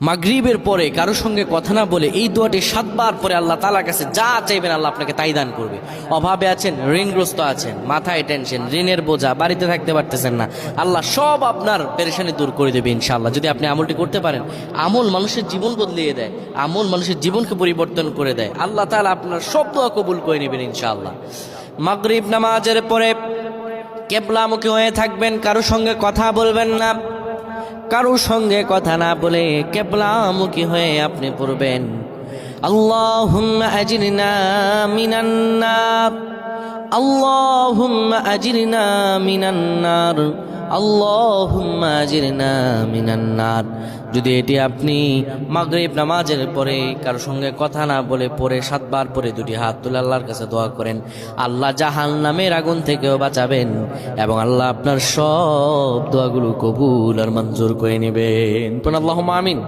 মাগরিবের পরে কারো সঙ্গে কথা না বলে এই দোয়াটি 7 বার পরে আল্লাহ তাআলার কাছে যা চাইবেন আল্লাহ আপনাকে তাই দান করবে। অভাবে আছেন, ঋণগ্রস্ত আছেন, মাথায় টেনশন, ঋণের বোঝা, বাড়িতে থাকতে পারতেছেন না, আল্লাহ সব আপনার পেরেশানি দূর করে দেবে ইনশাআল্লাহ। যদি আপনি আমলটি করতে পারেন, আমল মানুষের জীবন বদলিয়ে দেয়, আমল মানুষের জীবনকে পরিবর্তন করে দেয়। আল্লাহ তাআলা আপনার সব দোয়া কবুল করে নেবেন ইনশাআল্লাহ। মাগরিব নামাজের পরে কিবলামুখী হয়ে থাকবেন, কারো সঙ্গে কথা বলবেন না, কারো সঙ্গে কথা না বলে কিবলামুখী হয়ে আপনি পড়বেন আল্লাহুম্মা আজিরনা মিনান নার, আল্লাহুম্মা আজিরনা মিনান নার, আল্লাহুম্মা আজিরনা মিনান নার। যদি এটি আপনি মাগরিব নামাজের পরে কারো সঙ্গে কথা না বলে পড়ে 7 বার পরে দুটি হাত তুলে আল্লাহর কাছে দোয়া করেন, আল্লাহ জাহান্নামের আগুন থেকেও বাঁচাবেন এবং আল্লাহ আপনার সব দোয়াগুলো কবুল আর মঞ্জুর করে নেবেন। আল্লাহুম্মা আমিন।